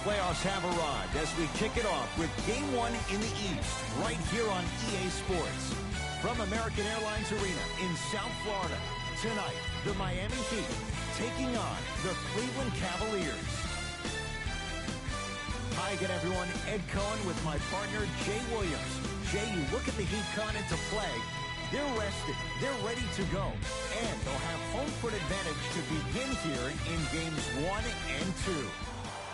playoffs have arrived as we kick it off with Game 1 in the East, right here on EA Sports. From American Airlines Arena in South Florida, tonight, the Miami Heat taking on the Cleveland Cavaliers. Hi again, everyone. Ed Cohen with my partner, Jay Williams. Jay, you look at the Heat coming into play. They're rested. They're ready to go. And they'll have home court advantage to begin here in Games 1 and 2.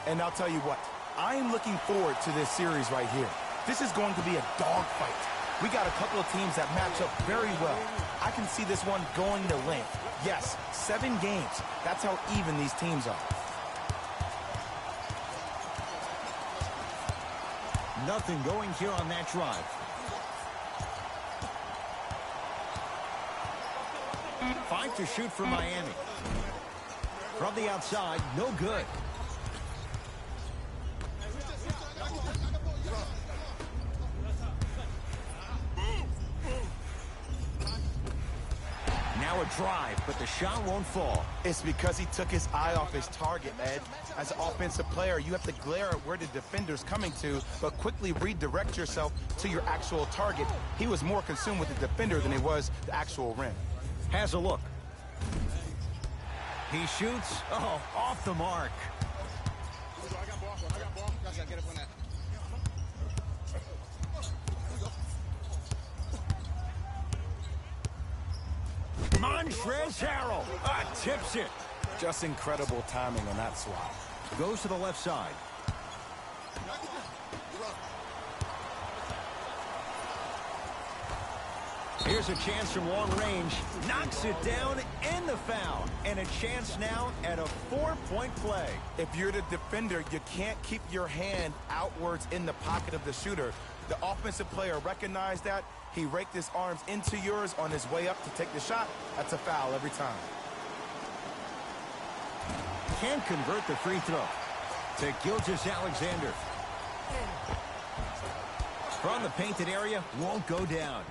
And I'll tell you what, I'm looking forward to this series right here. This is going to be a dogfight. We got a couple of teams that match up very well. I can see this one going to length. Yes, 7 games. That's how even these teams are. Nothing going here on that drive. Five to shoot for Miami. From the outside, no good. Now a drive, but the shot won't fall. It's because he took his eye off his target, Ed. As an offensive player, you have to glare at where the defender's coming to, but quickly redirect yourself to your actual target. He was more consumed with the defender than he was the actual rim. Has a look. He shoots. Oh, off the mark. Montrezl Harrell tips it. Just incredible timing on that swat. Goes to the left side. Here's a chance from long range. Knocks it down and the foul. And a chance now at a 4-point play. If you're the defender, you can't keep your hand outwards in the pocket of the shooter. The offensive player recognized that. He raked his arms into yours on his way up to take the shot. That's a foul every time. Can't convert the free throw. To Gilgeous-Alexander. From the painted area, won't go down.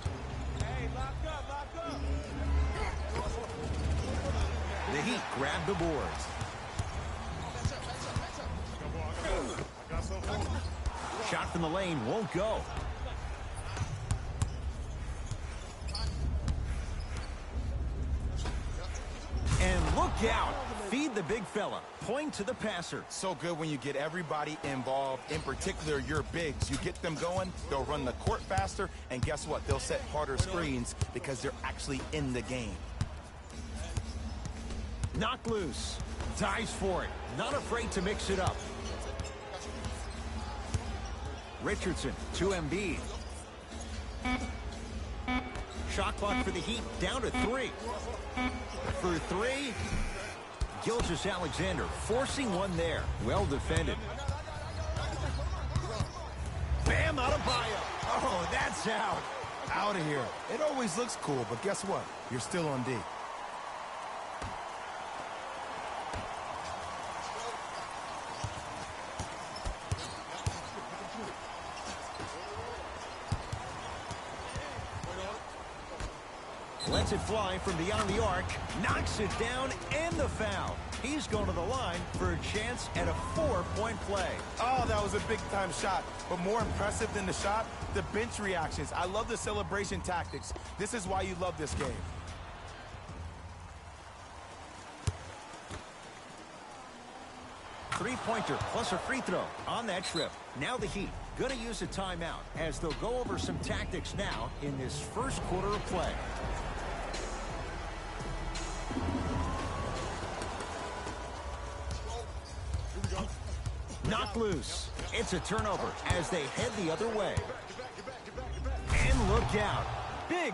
The Heat grab the boards. Shot from the lane won't go. And look out. Feed the big fella. Point to the passer. So good when you get everybody involved, in particular your bigs. You get them going, they'll run the court faster, and guess what? They'll set harder screens because they're actually in the game. Knocked loose. Dives for it. Not afraid to mix it up. Richardson to Embiid. Shot clock for the Heat down to 3. For 3, Gilgeous-Alexander forcing one there. Well defended. Bam Adebayo. Oh, that's out. Out of here. It always looks cool, but guess what? You're still on D. Lets it fly from beyond the arc. Knocks it down and the foul. He's going to the line for a chance at a 4-point play. Oh, that was a big-time shot. But more impressive than the shot, the bench reactions. I love the celebration tactics. This is why you love this game. Three-pointer plus a free throw on that trip. Now the Heat going to use a timeout as they'll go over some tactics now in this first quarter of play. Knocked loose. It's a turnover as they head the other way. And look out. Big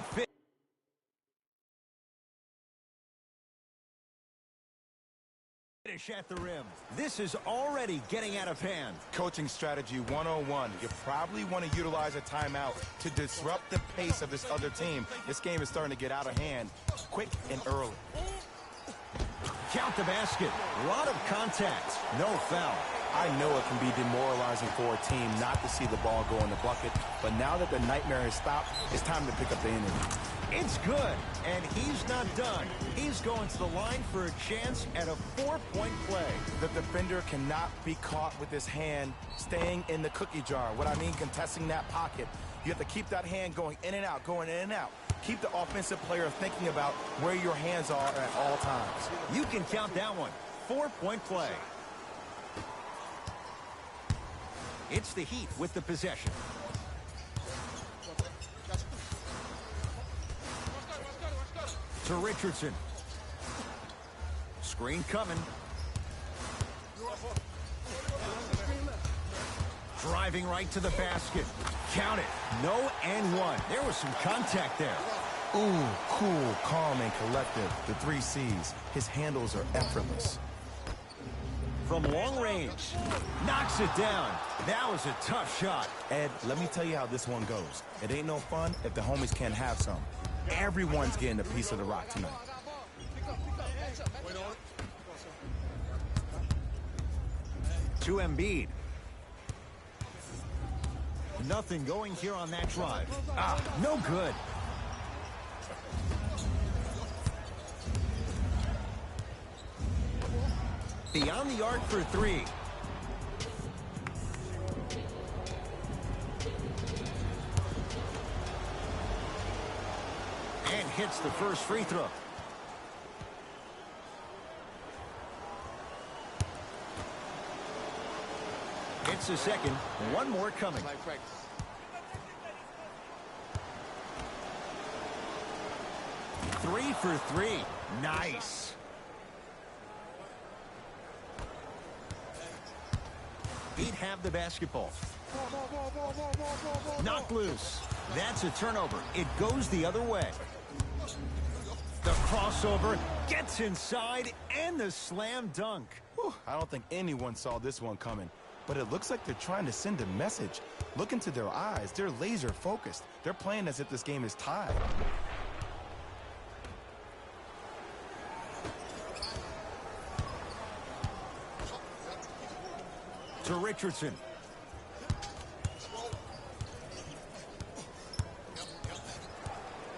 finish at the rim. This is already getting out of hand. Coaching strategy 101. You probably want to utilize a timeout to disrupt the pace of this other team. This game is starting to get out of hand quick and early. Count the basket. A lot of contact. No foul. I know it can be demoralizing for a team not to see the ball go in the bucket, but now that the nightmare has stopped, it's time to pick up the energy. It's good, and he's not done. He's going to the line for a chance at a 4-point play. The defender cannot be caught with his hand staying in the cookie jar. What I mean, contesting that pocket. You have to keep that hand going in and out, going in and out. Keep the offensive player thinking about where your hands are at all times. You can count that one. 4-point play. It's the Heat with the possession. To Richardson. Screen coming. Driving right to the basket. Count it. No and one. There was some contact there. Ooh, cool, calm, and collective. The 3 C's. His handles are effortless. From long range. Knocks it down. That was a tough shot. Ed, let me tell you how this one goes. It ain't no fun if the homies can't have some. Everyone's getting a piece of the rock tonight. To Embiid. Nothing going here on that drive. No good. Beyond the arc for 3. And hits the first free throw. It's the second. One more coming. 3 for 3. Nice. He'd have the basketball. Knocked loose. That's a turnover. It goes the other way. The crossover gets inside and the slam dunk. Whew, I don't think anyone saw this one coming, but it looks like they're trying to send a message. Look into their eyes. They're laser focused. They're playing as if this game is tied. To Richardson.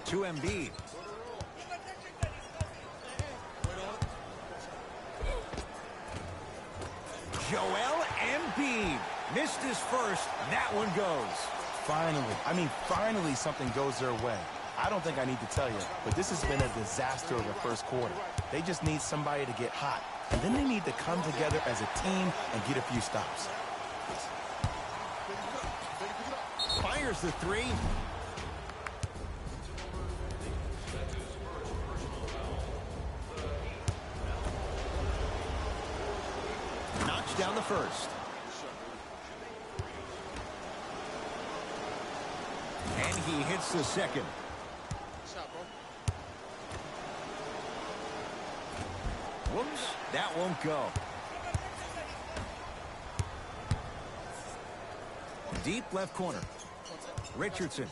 To Embiid. Joel Embiid missed his first. That one goes. Finally something goes their way. I don't think I need to tell you, but this has been a disaster of the first quarter. They just need somebody to get hot, and then they need to come together as a team and get a few stops. Fires the 3. Knocks down the first. And he hits the second. Whoops, that won't go. Deep left corner. Richardson.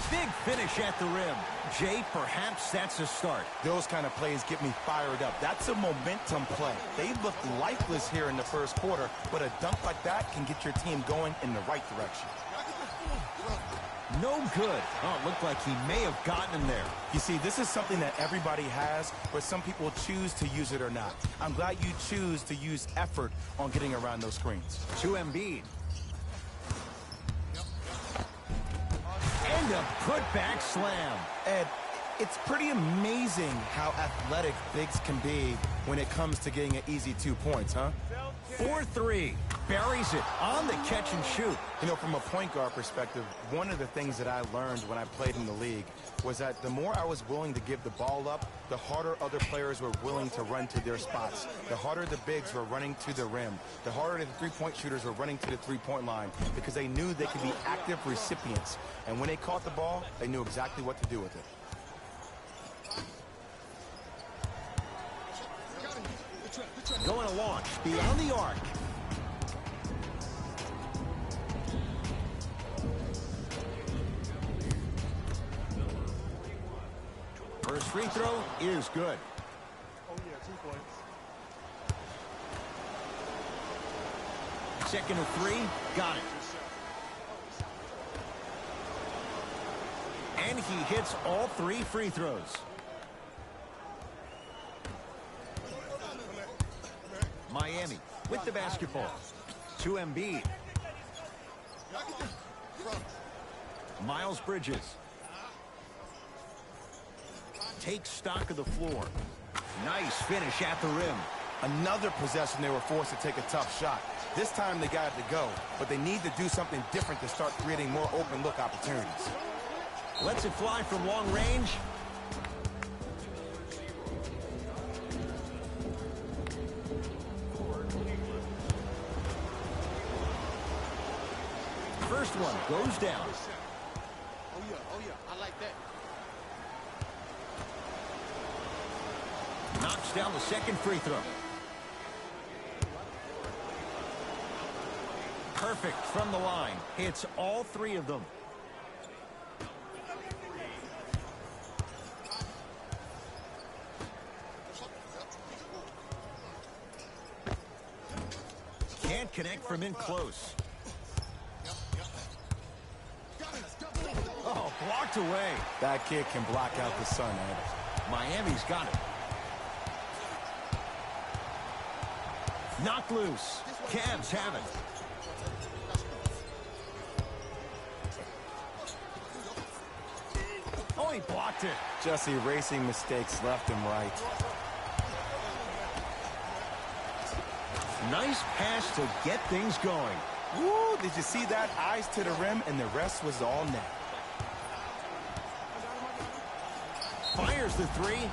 Big finish at the rim. Jay, perhaps that's a start. Those kind of plays get me fired up. That's a momentum play. They looked lifeless here in the first quarter, but a dunk like that can get your team going in the right direction. No good. Oh, it looked like he may have gotten him there. You see, this is something that everybody has, but some people choose to use it or not. I'm glad you choose to use effort on getting around those screens. To Embiid. And a putback slam. Ed, it's pretty amazing how athletic bigs can be when it comes to getting an easy 2 points, huh? 4-3. Buries it on the catch and shoot. You know, from a point guard perspective, one of the things that I learned when I played in the league was that the more I was willing to give the ball up, the harder other players were willing to run to their spots. The harder the bigs were running to the rim. The harder the three-point shooters were running to the three-point line because they knew they could be active recipients. And when they caught the ball, they knew exactly what to do with it. Going to launch beyond the arc. First free throw is good. Oh, yeah, 2 points. Second of 3, got it. And he hits all 3 free throws. Miami with the basketball. To Embiid. Miles Bridges. Takes stock of the floor. Nice finish at the rim. Another possession they were forced to take a tough shot. This time they got it to go, but they need to do something different to start creating more open look opportunities. Lets it fly from long range. First one goes down. Oh yeah, I like that. Knocks down the second free throw. Perfect from the line. Hits all 3 of them. Can't connect from in close. Oh, blocked away. That kid can block out the sun, Ed. Miami's got it. Knocked loose. Cavs have it. Oh, he blocked it. Just erasing mistakes left and right. Nice pass to get things going. Woo, did you see that? Eyes to the rim, and the rest was all net. Fires the 3.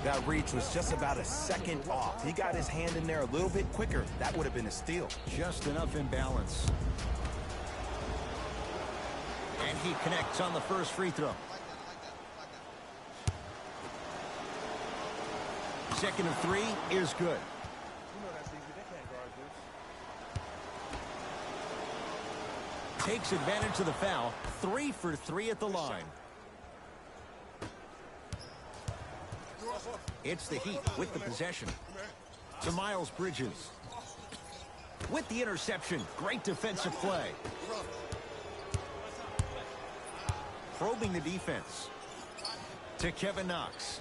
That reach was just about a second off. He got his hand in there a little bit quicker. That would have been a steal. Just enough imbalance. And he connects on the first free throw. Second of 3 is good. You know that's easy. They can't guard this. Takes advantage of the foul. 3 for 3 at the line. It's the Heat with the possession. To Miles Bridges. With the interception. Great defensive play. Probing the defense. To Kevin Knox.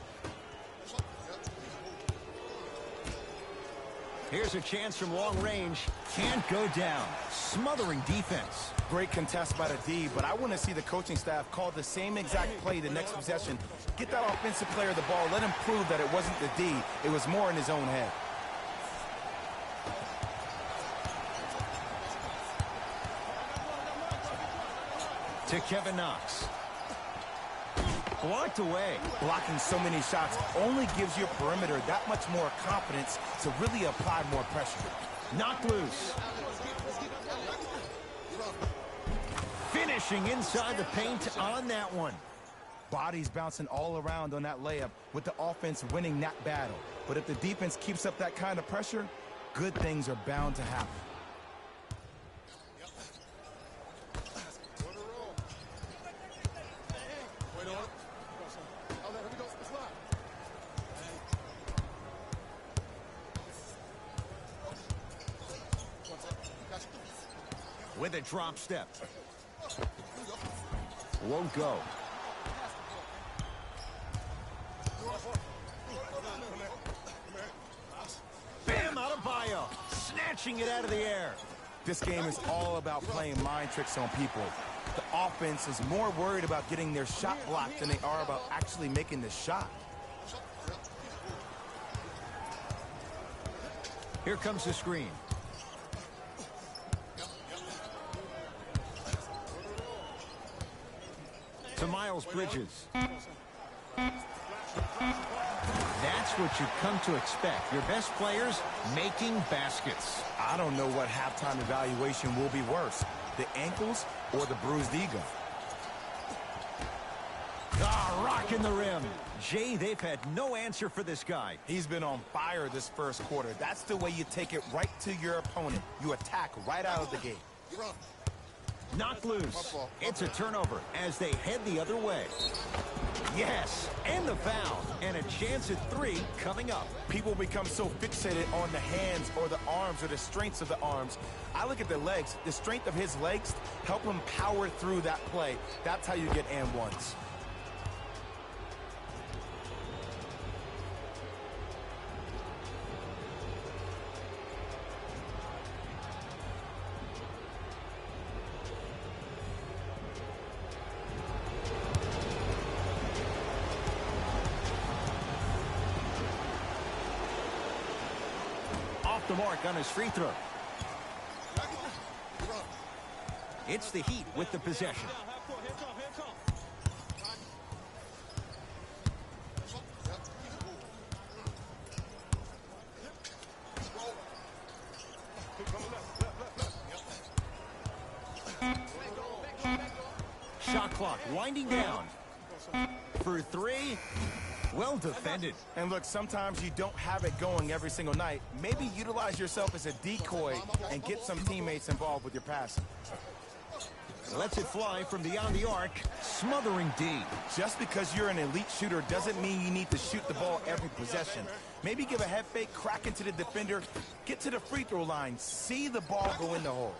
Here's a chance from long range. Can't go down. Smothering defense. Great contest by the D, but I want to see the coaching staff call the same exact play the next possession. Get that offensive player the ball. Let him prove that it wasn't the D. It was more in his own head. To Kevin Knox. Blocked away. Blocking so many shots only gives your perimeter that much more confidence to really apply more pressure. Knocked loose. Finishing inside the paint on that one. Bodies bouncing all around on that layup with the offense winning that battle. But if the defense keeps up that kind of pressure, good things are bound to happen. With a drop step. Won't go. Bam, out of bio. Snatching it out of the air. This game is all about playing mind tricks on people. The offense is more worried about getting their shot blocked than they are about actually making the shot. Here comes the screen. To Miles Bridges. That's what you've come to expect. Your best players making baskets. I don't know what halftime evaluation will be worse, the ankles or the bruised ego. Ah, rocking the rim. Jay, they've had no answer for this guy. He's been on fire this first quarter. That's the way you take it right to your opponent. You attack right out of the gate. Knocked loose. It's a turnover as they head the other way. Yes, and the foul. And a chance at 3 coming up. People become so fixated on the hands or the arms or the strengths of the arms. I look at the legs. The strength of his legs help him power through that play. That's how you get and ones. Off the mark on his free throw. It's the Heat with the possession. Shot clock winding down. For 3. Well defended. And look, sometimes you don't have it going every single night. Maybe utilize yourself as a decoy and get some teammates involved with your passing. Lets it fly from beyond the arc. Smothering D. Just because you're an elite shooter doesn't mean you need to shoot the ball every possession. Maybe give a head fake, crack into the defender, get to the free throw line, see the ball go in the hole.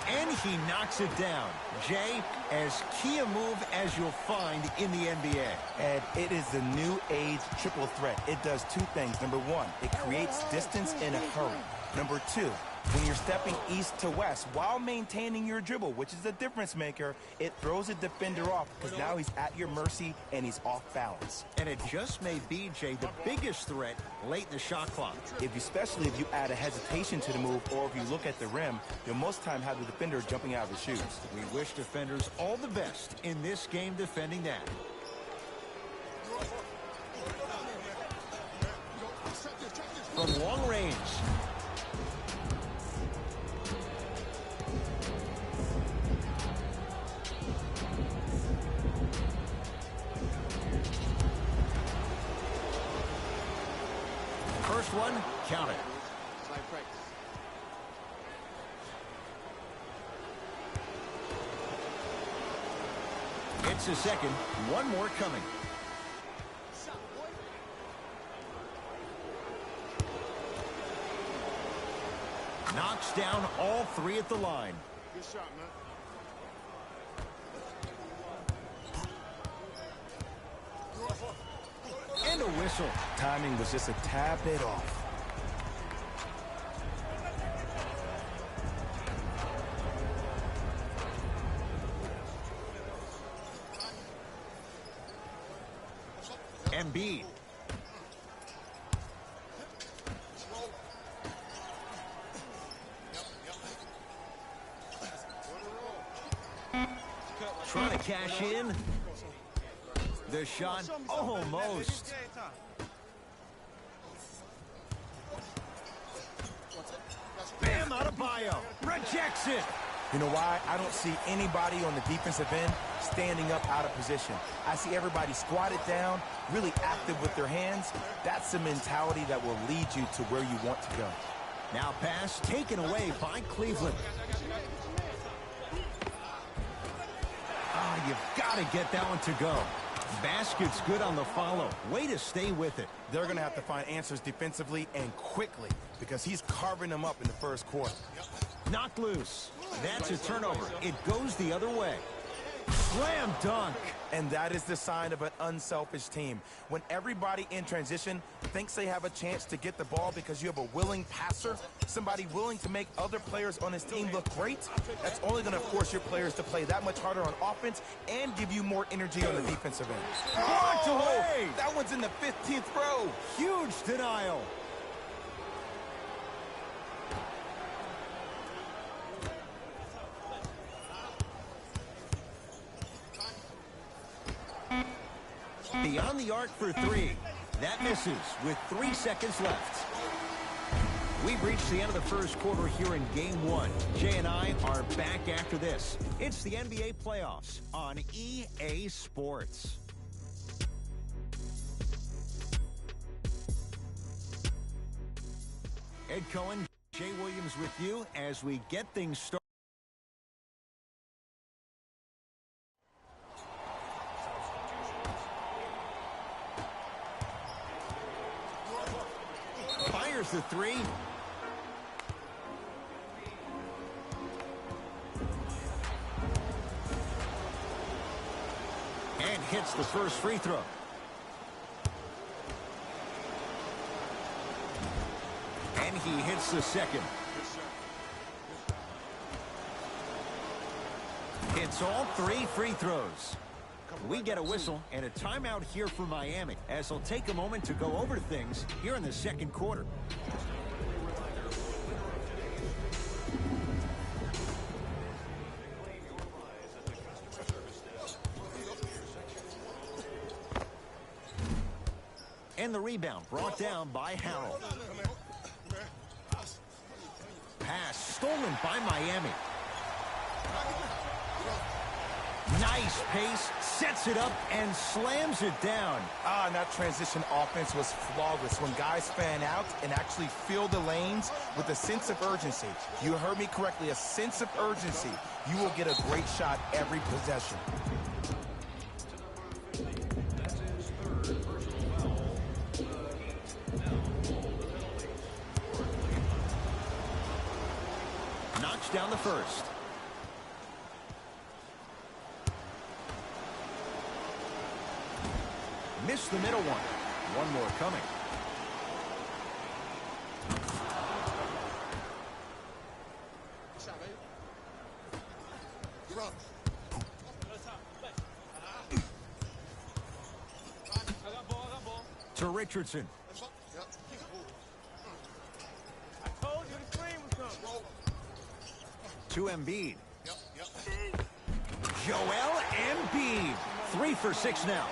And he knocks it down. Jay, as key a move as you'll find in the NBA. And it is the new age triple threat. It does 2 things. Number 1, it creates distance in a hurry. Number 2, when you're stepping east to west while maintaining your dribble, which is a difference maker, it throws a defender off because now he's at your mercy and he's off balance. And it just may be, Jay, the biggest threat late in the shot clock. Especially if you add a hesitation to the move or if you look at the rim, you'll most time have the defender jumping out of his shoes. We wish defenders all the best in this game defending that. From long range. First one, count it. It's a second, one more coming. Knocks down all 3 at the line. Good shot, man. And a whistle. Timing was just a tad bit off. Embiid. Trying to cash in. The shot almost. Bam Adebayo rejects it. You know why? I don't see anybody on the defensive end standing up out of position. I see everybody squatted down, really active with their hands. That's the mentality that will lead you to where you want to go. Now pass taken away by Cleveland. You've got to get that one to go. Basket's good on the follow. Way to stay with it. They're going to have to find answers defensively and quickly because he's carving them up in the first quarter. Knocked loose. That's a turnover. It goes the other way. Slam dunk. And that is the sign of an unselfish team. When everybody in transition thinks they have a chance to get the ball because you have a willing passer, somebody willing to make other players on his team look great, that's only going to force your players to play that much harder on offense and give you more energy on the defensive end. Blocked away. That one's in the 15th row. Huge denial. Beyond the arc for 3. That misses with 3 seconds left. We've reached the end of the first quarter here in Game 1. Jay and I are back after this. It's the NBA playoffs on EA Sports. Ed Cohen, Jay Williams with you as we get things started. There's the three. And hits the first free throw. And he hits the second. Hits all three free throws. We get a whistle and a timeout here for Miami, as they'll take a moment to go over things here in the second quarter. And the rebound brought down by Harrell. Pass stolen by Miami. Nice pace, sets it up, and slams it down. And that transition offense was flawless when guys fan out and actually fill the lanes with a sense of urgency. You heard me correctly, a sense of urgency. You will get a great shot every possession. Knocks down the first. Missed the middle one. One more coming. To Richardson. I told you the screen was coming. To Embiid. Joel Embiid. 3 for 6 now.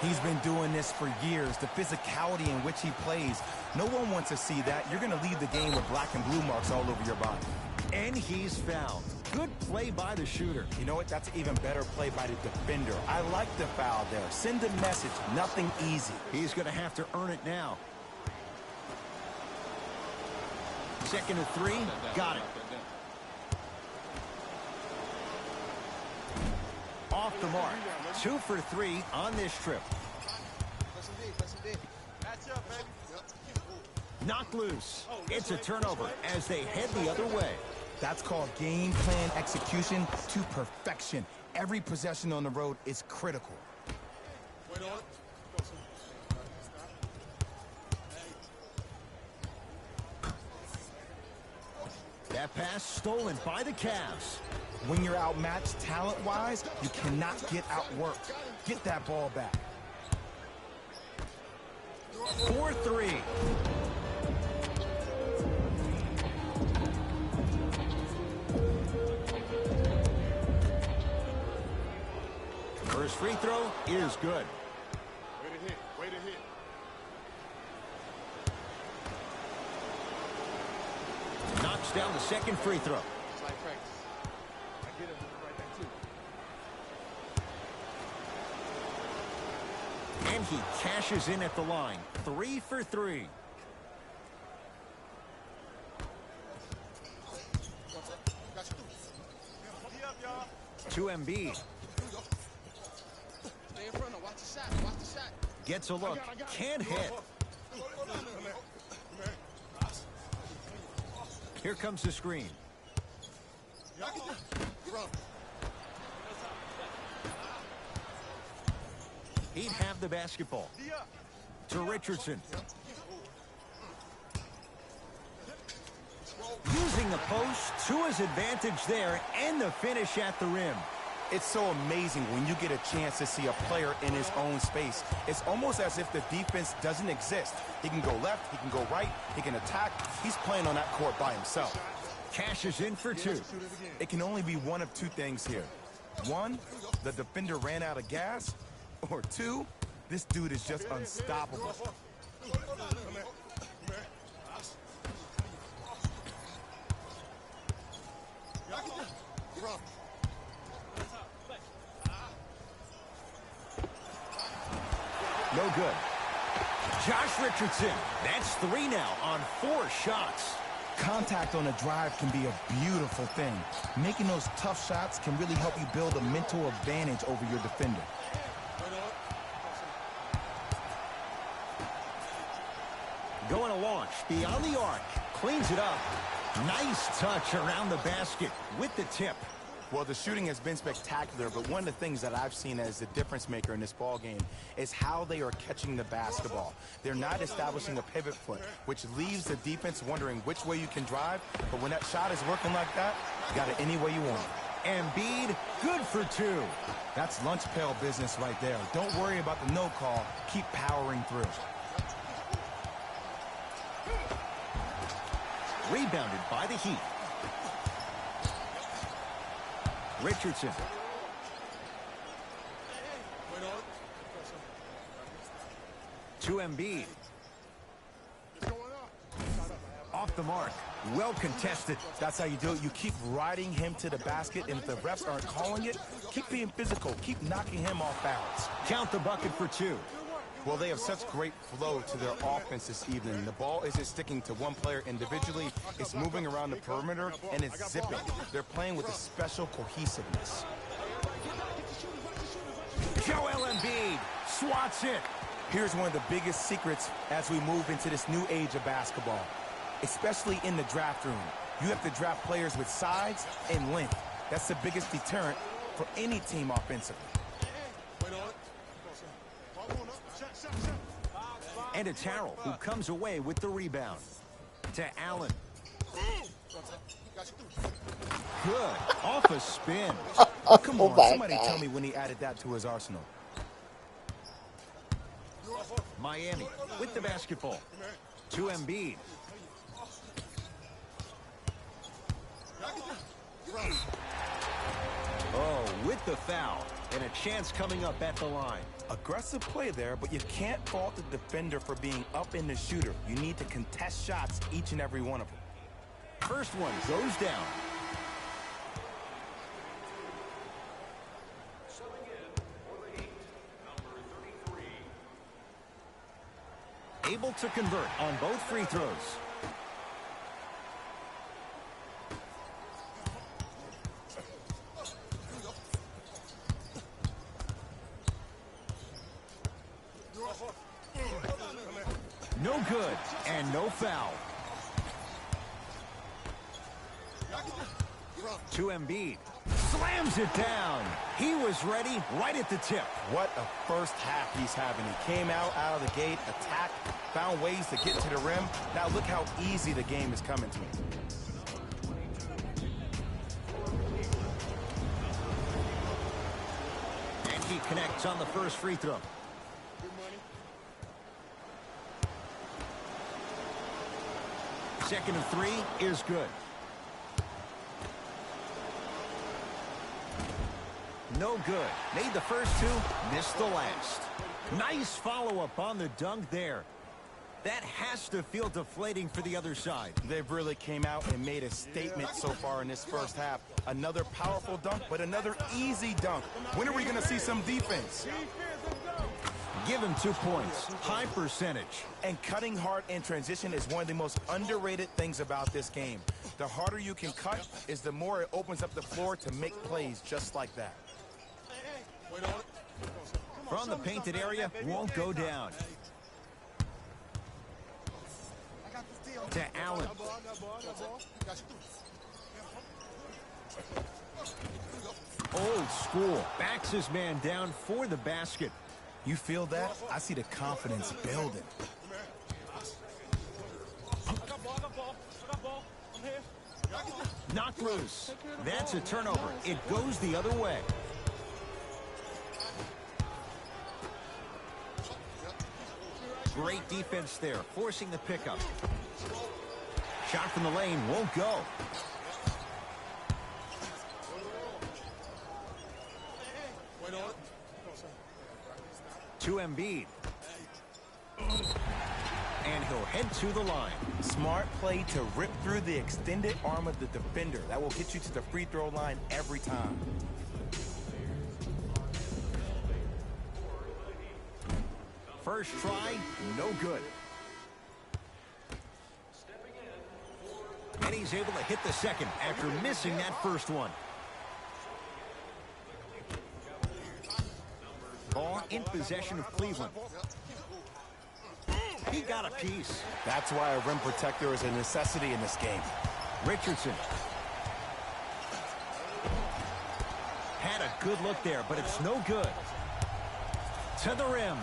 He's been doing this for years. The physicality in which he plays. No one wants to see that. You're going to leave the game with black and blue marks all over your body. And he's fouled. Good play by the shooter. You know what? That's even better play by the defender. I like the foul there. Send a message. Nothing easy. He's going to have to earn it now. Second and 3. Got it. Off the mark. 2 for 3 on this trip. Match up, baby. Knocked loose. It's a turnover as they head the other way. That's called game plan execution to perfection. Every possession on the road is critical. Wait on it. That pass stolen by the Cavs. When you're outmatched talent-wise, you cannot get outworked. Get that ball back. 4-3. First free throw is good. Way to hit. Way to hit. Knocks down the second free throw. It's like practice. I get him right back too. And he cashes in at the line. 3 for 3. To Embiid. Stay in front of. Watch the shot. Watch the shot. Gets a look. Can't hit. Here comes the screen. He'd have the basketball. To Richardson. Using the post to his advantage there, and the finish at the rim. It's so amazing when you get a chance to see a player in his own space. It's almost as if the defense doesn't exist. He can go left, he can go right, he can attack. He's playing on that court by himself. Cashes in for 2. It can only be one of two things here. 1, the defender ran out of gas. Or 2, this dude is just unstoppable. No good. Josh Richardson. That's 3 now on 4 shots. Contact on a drive can be a beautiful thing. Making those tough shots can really help you build a mental advantage over your defender. Going to launch beyond the arc. Cleans it up. Nice touch around the basket with the tip. Well, the shooting has been spectacular, but one of the things that I've seen as the difference maker in this ball game is how they are catching the basketball. They're not establishing a pivot foot, which leaves the defense wondering which way you can drive, but when that shot is working like that, you got it any way you want. Embiid, good for two. That's lunch pail business right there. Don't worry about the no call. Keep powering through. Rebounded by the Heat. Richardson. To Embiid. Off the mark. Well contested. That's how you do it. You keep riding him to the basket, and if the refs aren't calling it, keep being physical. Keep knocking him off balance. Count the bucket for two. Well, they have such great flow to their offense this evening. The ball isn't sticking to one player individually. It's moving around the perimeter, and it's zipping. They're playing with a special cohesiveness. Joel Embiid swats it. Here's one of the biggest secrets as we move into this new age of basketball, especially in the draft room. You have to draft players with size and length. That's the biggest deterrent for any team offensively. And it's Harrell who comes away with the rebound. To Allen. Good. Off a spin. Come on, somebody tell me when he added that to his arsenal. Miami with the basketball. To Embiid. Oh, with the foul. And a chance coming up at the line. Aggressive play there, but you can't fault the defender for being up in the shooter. You need to contest shots, each and every one of them. First one goes down. Able to convert on both free throws. No good, and no foul. To Embiid. Slams it down. He was ready right at the tip. What a first half he's having. He came out of the gate, attacked, found ways to get to the rim. Now look how easy the game is coming to him. And he connects on the first free throw. Second of three is good. No good. Made the first two, missed the last. Nice follow-up on the dunk there. That has to feel deflating for the other side. They've really came out and made a statement so far in this first half. Another powerful dunk, but another easy dunk. When are we going to see some defense? Give him 2 points. High percentage. And cutting hard in transition is one of the most underrated things about this game. The harder you can cut is the more it opens up the floor to make plays just like that. From the painted area, won't go down. To Allen. Old school. Backs his man down for the basket. You feel that? I see the confidence building. Knocked loose. That's a turnover. It goes the other way. Great defense there, forcing the pickup. Shot from the lane won't go. To Embiid. And he'll head to the line. Smart play to rip through the extended arm of the defender. That will get you to the free throw line every time. First try, no good. And he's able to hit the second after missing that first one. Ball in possession of Cleveland. He got a piece. That's why a rim protector is a necessity in this game. Richardson. Had a good look there, but it's no good. To the rim.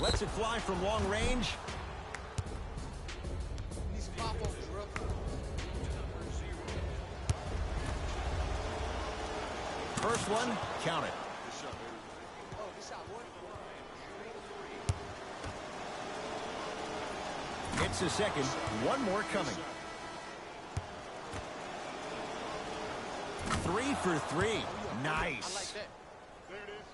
Lets it fly from long range. First one, count it. It's the second. One more coming. 3 for 3. Nice. There it is.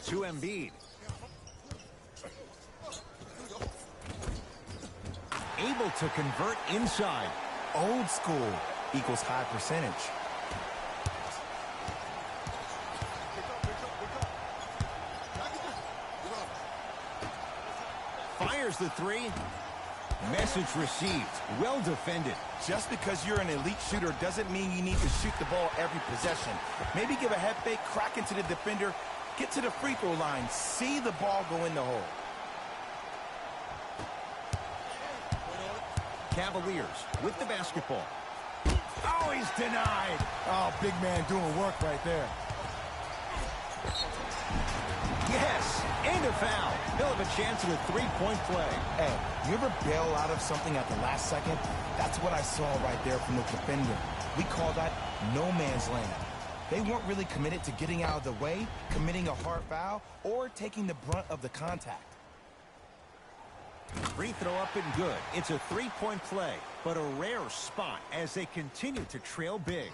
To Embiid. Able to convert inside. Old school equals high percentage. Fires the three. Message received. Well defended. Just because you're an elite shooter doesn't mean you need to shoot the ball every possession. Maybe give a head fake, crack into the defender, get to the free throw line, see the ball go in the hole. Cavaliers with the basketball. Oh, he's denied. Oh, big man doing work right there. Yes, and a foul. He'll have a chance at a three-point play. Hey, you ever bail out of something at the last second? That's what I saw right there from the defender. We call that no man's land. They weren't really committed to getting out of the way, committing a hard foul, or taking the brunt of the contact. Free throw up and good. It's a three-point play, but a rare spot as they continue to trail big.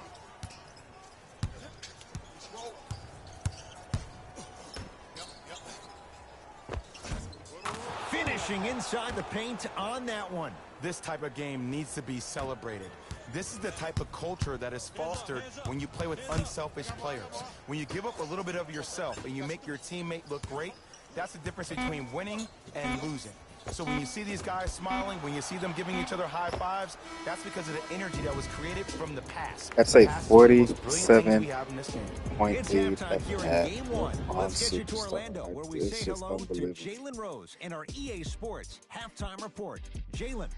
Finishing inside the paint on that one. This type of game needs to be celebrated. This is the type of culture that is fostered when you play with unselfish players. When you give up a little bit of yourself and you make your teammate look great, that's the difference between winning and losing. So when you see these guys smiling, when you see them giving each other high fives, that's because of the energy that was created from the past. That's a 47.8 It's halftime here in Game 1. on Let's get you to Superstar. Orlando, where we It's say just hello to unbelievable. Jalen Rose and our EA Sports Halftime Report. Jalen.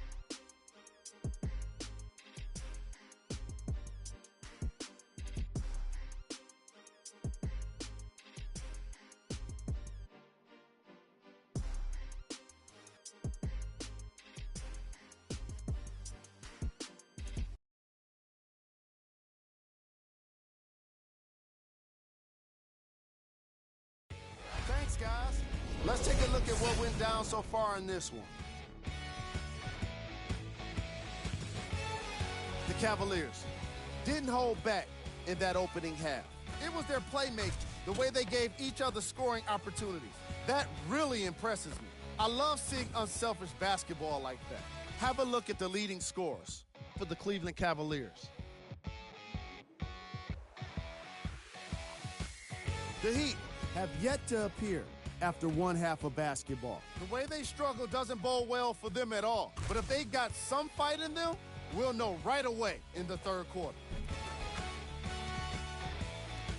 Thanks, guys. Let's take a look at what went down so far in this one. The Cavaliers didn't hold back in that opening half. It was their playmaking, the way they gave each other scoring opportunities. That really impresses me. I love seeing unselfish basketball like that. Have a look at the leading scorers for the Cleveland Cavaliers. The Heat have yet to appear after one half of basketball. The way they struggle doesn't bode well for them at all. But if they got some fight in them, we'll know right away in the third quarter.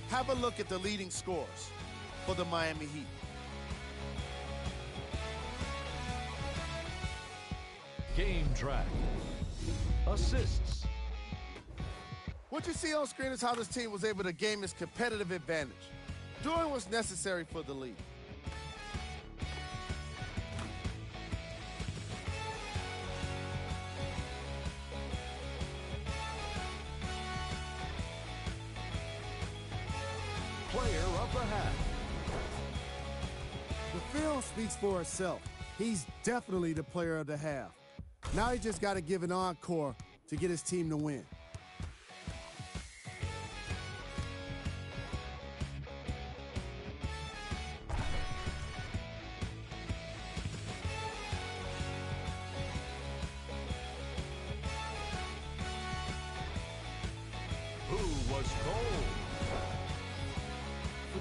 Have a look at the leading scorers for the Miami Heat. Game track. Assists. What you see on screen is how this team was able to gain its competitive advantage, doing what's necessary for the lead. Player of the half. The film speaks for itself. He's definitely the player of the half. Now he just got to give an encore to get his team to win. Who was cold?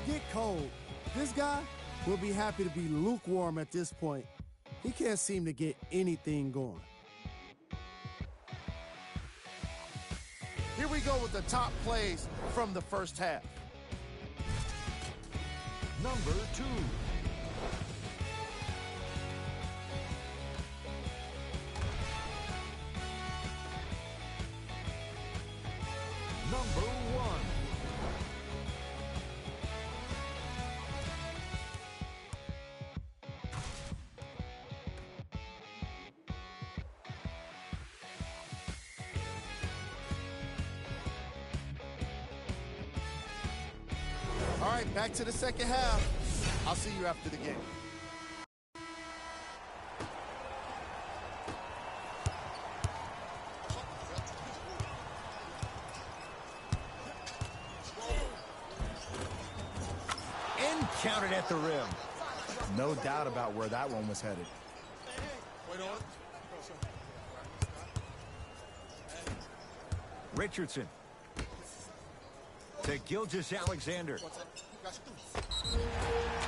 Forget cold. This guy will be happy to be lukewarm at this point. He can't seem to get anything going. Here we go with the top plays from the first half. Number 2. Number 1. All right, back to the second half. I'll see you after the game. And counted at the rim. No doubt about where that one was headed. Richardson. To Gilgeous-Alexander.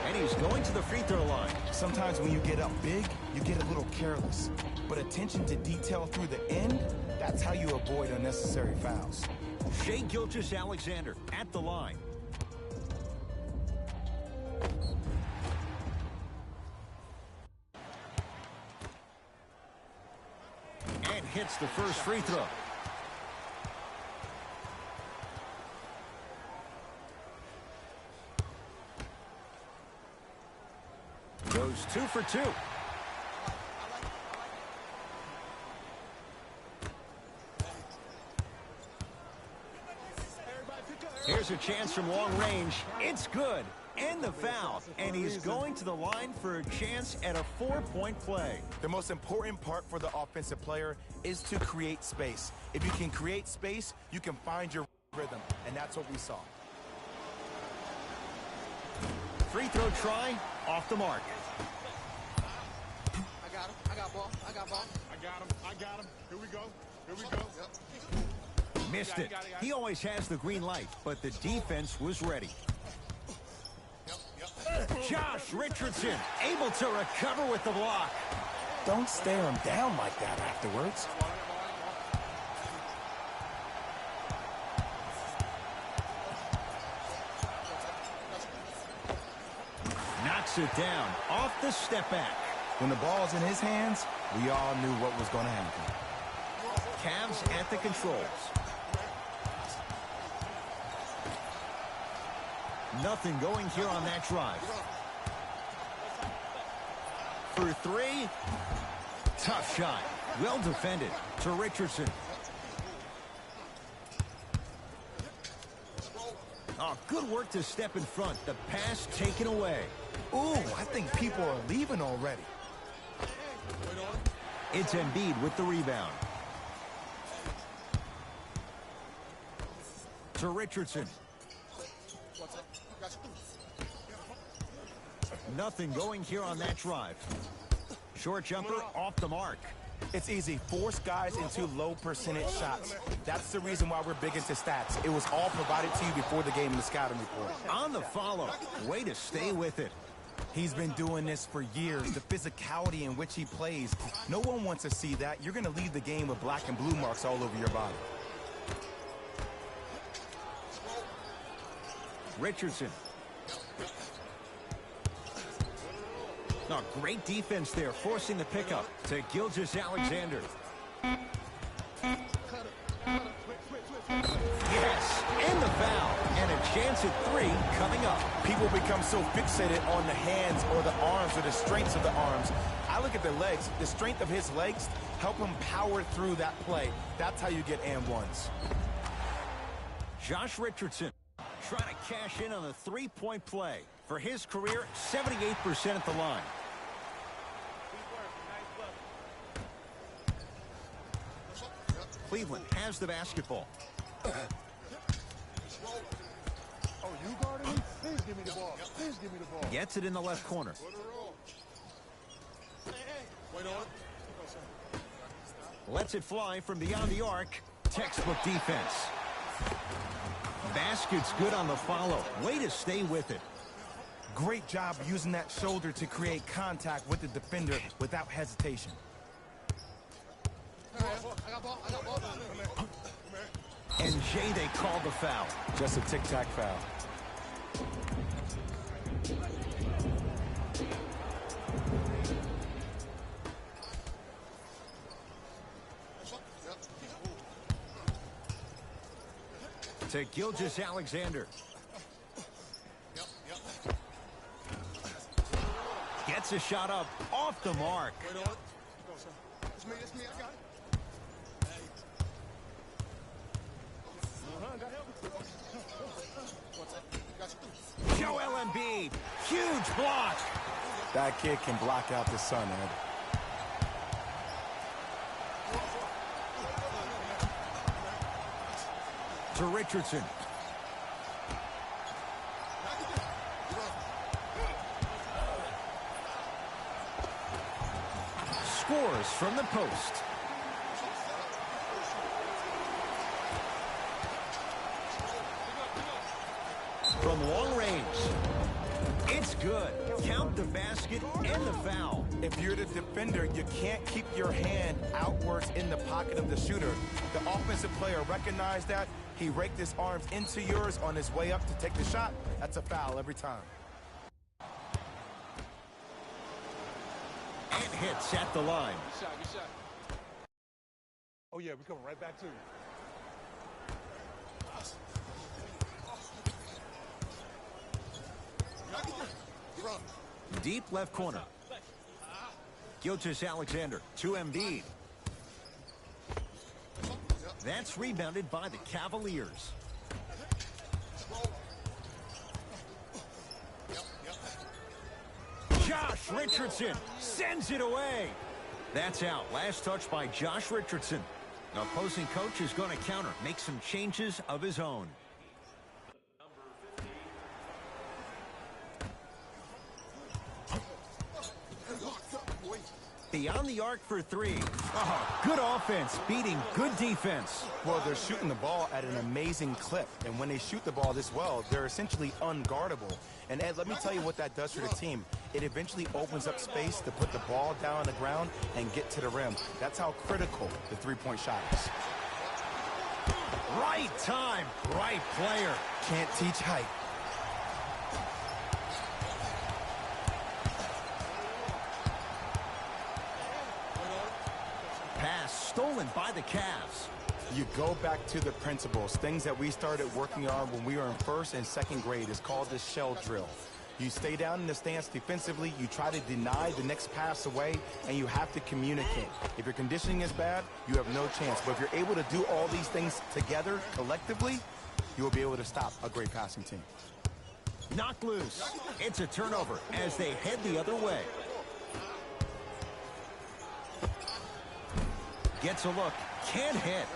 And he's going to the free throw line. Sometimes when you get up big, you get a little careless. But attention to detail through the end, that's how you avoid unnecessary fouls. Shai Gilgeous-Alexander at the line. And hits the first free throw. Goes 2 for 2. Here's a chance from long range. It's good. And the foul. And he's going to the line for a chance at a 4-point play. The most important part for the offensive player is to create space. If you can create space, you can find your rhythm. And that's what we saw. Free throw try off the mark. I got him. I got ball. I got ball. I got him. Here we go. Here we go. Yep. Missed it. He always has the green light, but the defense was ready. Josh Richardson able to recover with the block. Don't stare him down like that afterwards. Knocks it down off the step back. When the ball's in his hands, we all knew what was going to happen. Cavs at the controls. Nothing going here on that drive. For 3. Tough shot. Well defended to Richardson. Oh, good work to step in front. The pass taken away. Ooh, I think people are leaving already. It's Embiid with the rebound. To Richardson. Nothing going here on that drive. Short jumper off the mark. It's easy. Force guys into low percentage shots. That's the reason why we're big into stats. It was all provided to you before the game in the scouting report. On the follow. Way to stay with it. He's been doing this for years. The physicality in which he plays. No one wants to see that. You're going to leave the game with black and blue marks all over your body. Richardson. Oh, great defense there, forcing the pickup to Gilgeous-Alexander. Yes, and the foul. And a chance at 3 coming up. People become so fixated on the hands or the arms or the strengths of the arms. I look at the legs. The strength of his legs help him power through that play. That's how you get and ones. Josh Richardson trying to cash in on the 3-point play. For his career, 78% at the line. Cleveland has the basketball. Oh, you guarding me? Please give me the ball. Please give me the ball. Gets it in the left corner. Wait on. Lets it fly from beyond the arc. Textbook defense. Basket's good on the follow. Way to stay with it. Great job using that shoulder to create contact with the defender without hesitation. And Jay, they call the foul. Just a tic-tac foul. To Gilgeous-Alexander. Gets a shot up off the mark. It's me, I got it. Joel Embiid, huge block. That kid can block out the sun, Ed. To Richardson. Scores from the post. From long range. It's good. Count the basket and the foul. If you're the defender, you can't keep your hand outwards in the pocket of the shooter. The offensive player recognized that. He raked his arms into yours on his way up to take the shot. That's a foul every time. And hits at the line. Good shot. Oh, yeah, we're coming right back to you. Deep left corner. Gilgeous-Alexander to Embiid. That's rebounded by the Cavaliers. Josh Richardson sends it away. That's out. Last touch by Josh Richardson. The opposing coach is going to counter, make some changes of his own. Beyond the arc for three. Oh, good offense beating good defense. Well, they're shooting the ball at an amazing clip. And when they shoot the ball this well, they're essentially unguardable. And Ed, let me tell you what that does for the team. It eventually opens up space to put the ball down on the ground and get to the rim. That's how critical the three-point shot is. Right time, right player. Can't teach height. Pass stolen by the Cavs. You go back to the principles, things that we started working on when we were in first and second grade. It's called the shell drill. You stay down in the stance defensively, you try to deny the next pass away, and you have to communicate. If your conditioning is bad, you have no chance. But if you're able to do all these things together, collectively, you will be able to stop a great passing team. Knocked loose. It's a turnover as they head the other way. Gets a look. Can't hit.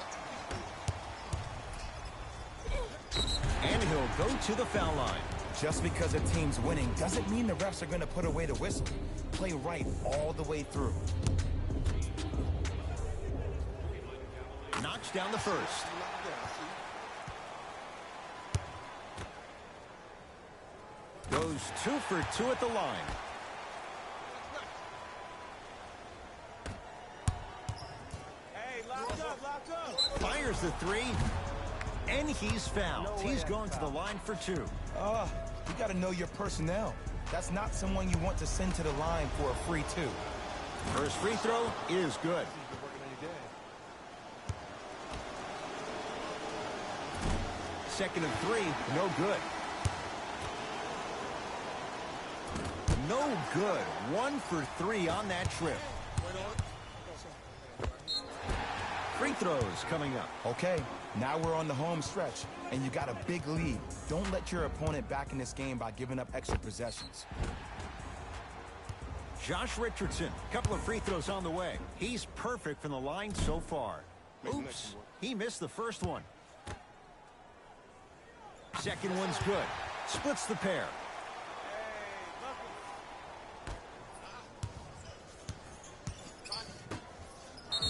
And he'll go to the foul line. Just because a team's winning doesn't mean the refs are going to put away the whistle. Play right all the way through. Knocks down the first. Goes 2 for 2 at the line. Fires the three, and he's fouled. He's going to the line for 2. You got to know your personnel. That's not someone you want to send to the line for a free 2. First free throw is good. Second and 3, no good. No good. 1 for 3 on that trip. Free throws coming up. Okay, now we're on the home stretch, and you got a big lead. Don't let your opponent back in this game by giving up extra possessions. Josh Richardson, couple of free throws on the way. He's perfect from the line so far. Oops, he missed the first one. Second one's good. Splits the pair.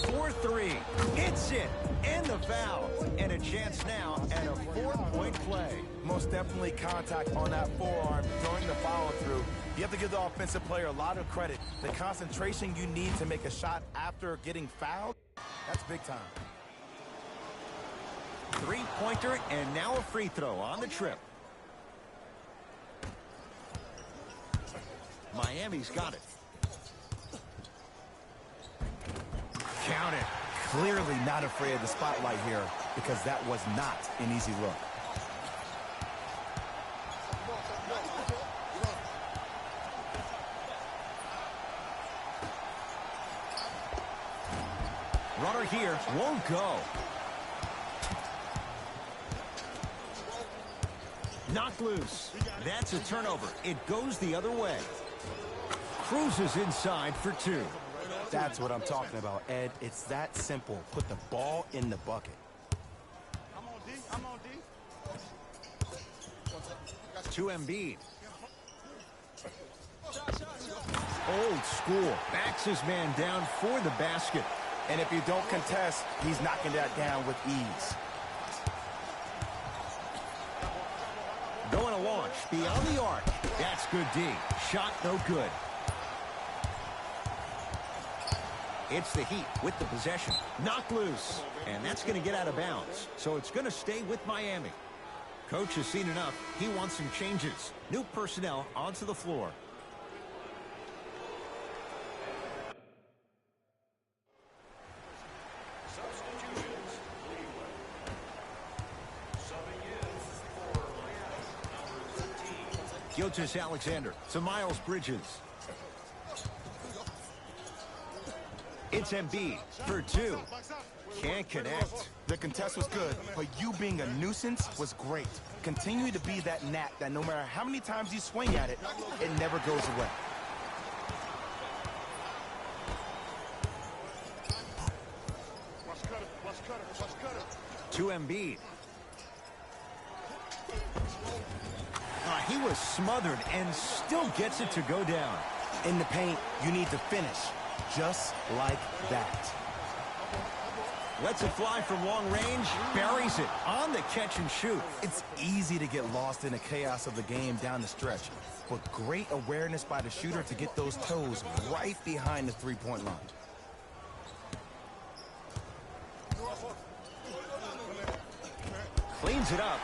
4-3. Hits That's it. And the foul. And a chance now at a 4-point play. Most definitely contact on that forearm during the follow-through. You have to give the offensive player a lot of credit. The concentration you need to make a shot after getting fouled, that's big time. Three-pointer and now a free throw on the trip. Miami's got it. Count it. Clearly not afraid of the spotlight here because that was not an easy look. Runner here won't go. Knocked loose. That's a turnover. It goes the other way. Cruises inside for two. That's what I'm talking about, Ed. It's that simple. Put the ball in the bucket. I'm on D. I'm on D. To Embiid. Old school. Backs his man down for the basket. And if you don't contest, he's knocking that down with ease. Going to launch beyond the arc. That's good D. Shot no good. It's the Heat with the possession. Knocked loose. And that's going to get out of bounds. So it's going to stay with Miami. Coach has seen enough. He wants some changes. New personnel onto the floor. Gilgeous-Alexander to Miles Bridges. It's Embiid for two. Can't connect. The contest was good, but you being a nuisance was great. Continue to be that gnat that no matter how many times you swing at it, it never goes away. To Embiid. He was smothered and still gets it to go down. In the paint, you need to finish just like that. Lets it fly from long range, buries it on the catch and shoot. It's easy to get lost in the chaos of the game down the stretch, but great awareness by the shooter to get those toes right behind the three-point line. Cleans it up.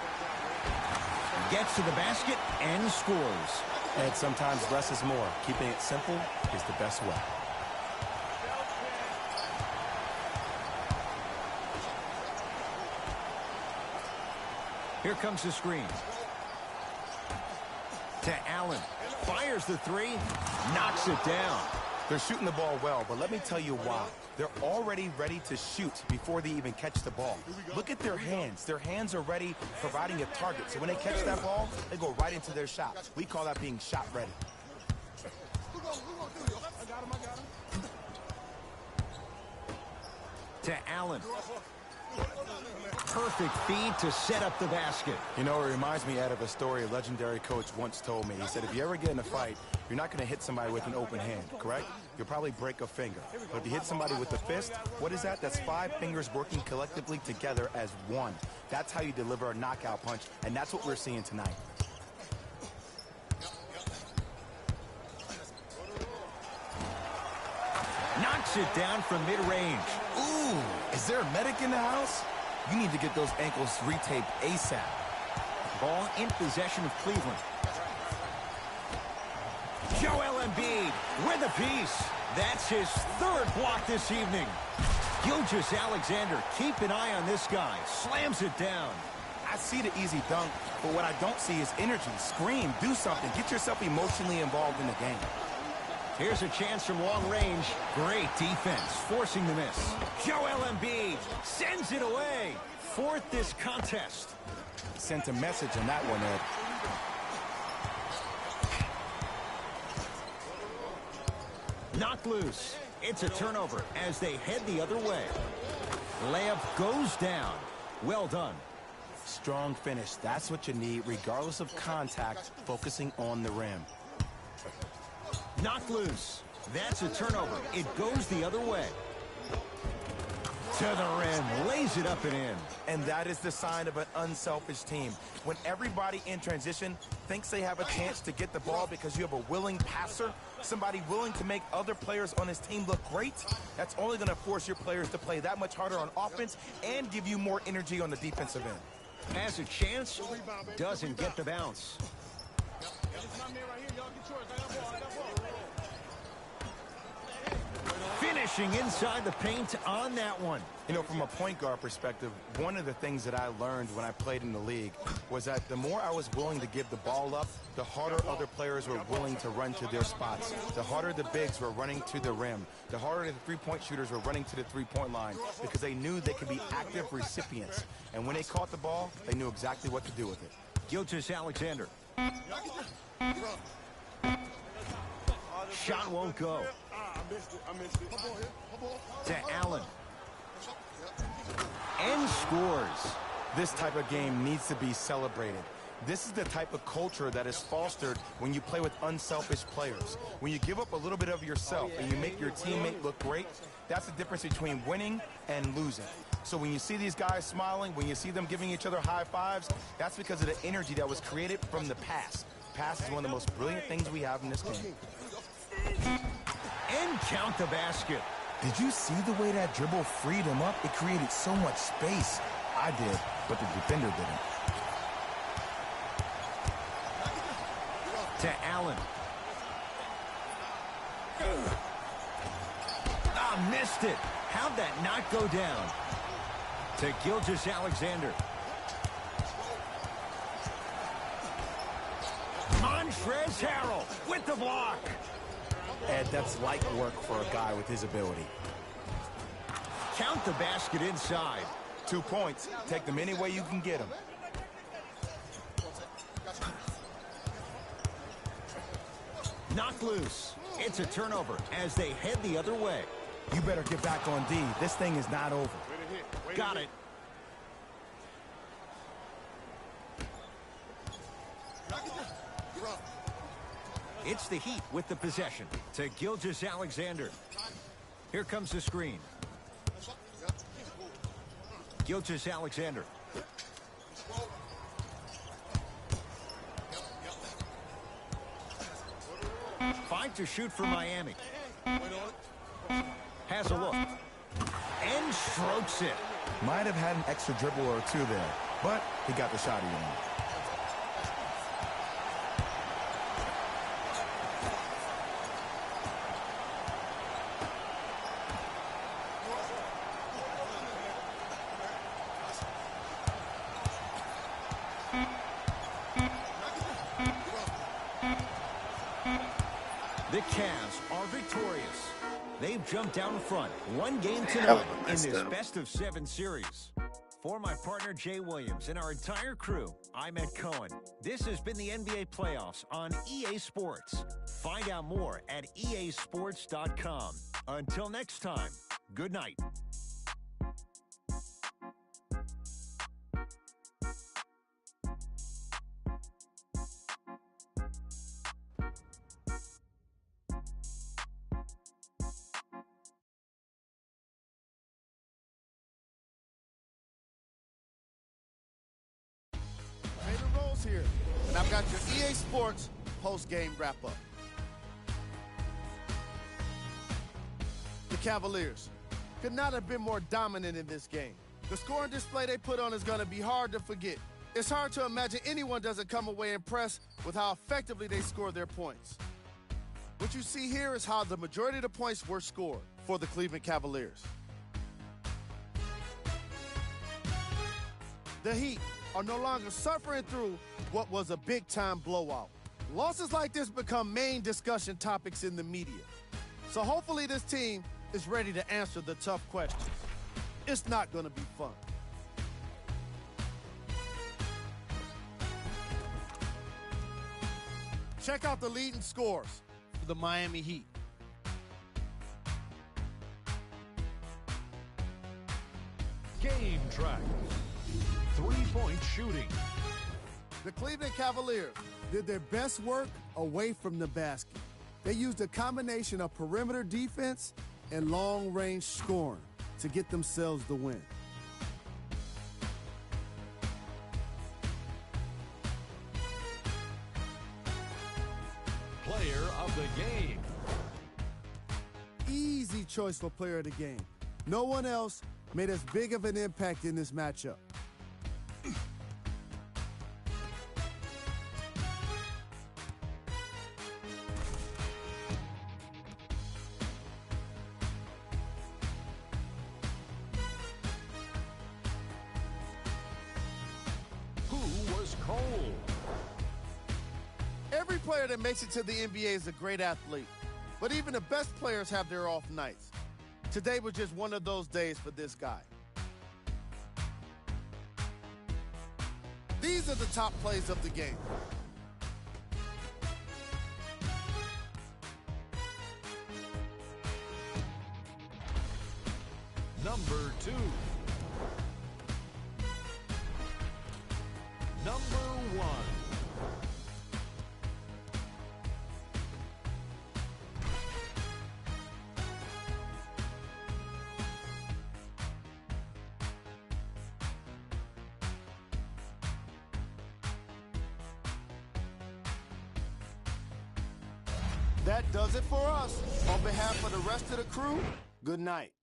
Gets to the basket and scores. And sometimes less is more. Keeping it simple is the best way. Here comes the screen. To Allen. Fires the three. Knocks it down. They're shooting the ball well, but let me tell you why. They're already ready to shoot before they even catch the ball. Look at their hands. Their hands are ready, providing a target. So when they catch that ball, they go right into their shot. We call that being shot ready. To Allen. Perfect feed to set up the basket. You know, it reminds me, Ed, of a story a legendary coach once told me. He said, if you ever get in a fight, you're not going to hit somebody with an open hand, correct? You'll probably break a finger. But if you hit somebody with a fist, what is that? That's 5 fingers working collectively together as one. That's how you deliver a knockout punch, and that's what we're seeing tonight. Knocks it down from mid-range. Ooh, is there a medic in the house? You need to get those ankles retaped ASAP. Ball in possession of Cleveland. Joel Embiid with a piece. That's his 3rd block this evening. Gilgeous-Alexander, keep an eye on this guy. Slams it down. I see the easy dunk, but what I don't see is energy. Scream, do something. Get yourself emotionally involved in the game. Here's a chance from long range. Great defense, forcing the miss. Joel Embiid sends it away. 4th this contest. Sent a message on that one, Ed. Knocked loose. It's a turnover as they head the other way. Layup goes down. Well done. Strong finish. That's what you need, regardless of contact, focusing on the rim. Knocked loose. That's a turnover. It goes the other way. To the rim, lays it up and in. And that is the sign of an unselfish team. When everybody in transition thinks they have a chance to get the ball because you have a willing passer, somebody willing to make other players on his team look great, that's only going to force your players to play that much harder on offense and give you more energy on the defensive end. Has a chance, doesn't get the bounce. Finishing inside the paint on that one. You know, from a point guard perspective, one of the things that I learned when I played in the league was that the more I was willing to give the ball up, the harder other players were willing to run to their spots. The harder the bigs were running to the rim. The harder the three-point shooters were running to the three-point line because they knew they could be active recipients. And when they caught the ball, they knew exactly what to do with it. Gilgeous-Alexander. Shot won't go. To Allen. And scores. This type of game needs to be celebrated. This is the type of culture that is fostered when you play with unselfish players. When you give up a little bit of yourself and you make your teammate look great, that's the difference between winning and losing. So when you see these guys smiling, when you see them giving each other high fives, that's because of the energy that was created from the pass. Pass is one of the most brilliant things we have in this game. And count the basket. Did you see the way that dribble freed him up? It created so much space. I did, but the defender didn't. To Allen. Ah, missed it. How'd that not go down? To Gilgeous-Alexander. Montrezl Harrell with the block. Ed, that's light work for a guy with his ability. Count the basket inside. 2 points. Take them any way you can get them. Knocked loose. It's a turnover as they head the other way. You better get back on D. This thing is not over. Got it. It's the Heat with the possession to Gilgeous-Alexander. Here comes the screen. Gilgeous-Alexander. Fight to shoot for Miami. Has a look. And strokes it. Might have had an extra dribble or two there, but he got the shot he wanted. The Cavs are victorious. They've jumped out in front. One game tonight in this best-of-7 series. For my partner, Jay Williams, and our entire crew, I'm Ed Cohen. This has been the NBA Playoffs on EA Sports. Find out more at easports.com. Until next time, good night. Here, and I've got your EA Sports post-game wrap-up. The Cavaliers could not have been more dominant in this game. The scoring display they put on is going to be hard to forget. It's hard to imagine anyone doesn't come away impressed with how effectively they score their points. What you see here is how the majority of the points were scored for the Cleveland Cavaliers. The Heat are no longer suffering through what was a big-time blowout. Losses like this become main discussion topics in the media. So hopefully this team is ready to answer the tough questions. It's not going to be fun. Check out the leading scores for the Miami Heat. Game track. Three-point shooting. The Cleveland Cavaliers Did their best work away from the basket. They used a combination of perimeter defense and long-range scoring. to get themselves the win. Player of the game. Easy choice for player of the game. No one else made as big of an impact in this matchup. Who was cold? Every player that makes it to the NBA is a great athlete, but even the best players have their off nights. Today was just one of those days for this guy. These are the top plays of the game. Number 2. Number 1. That does it for us. On behalf of the rest of the crew, good night.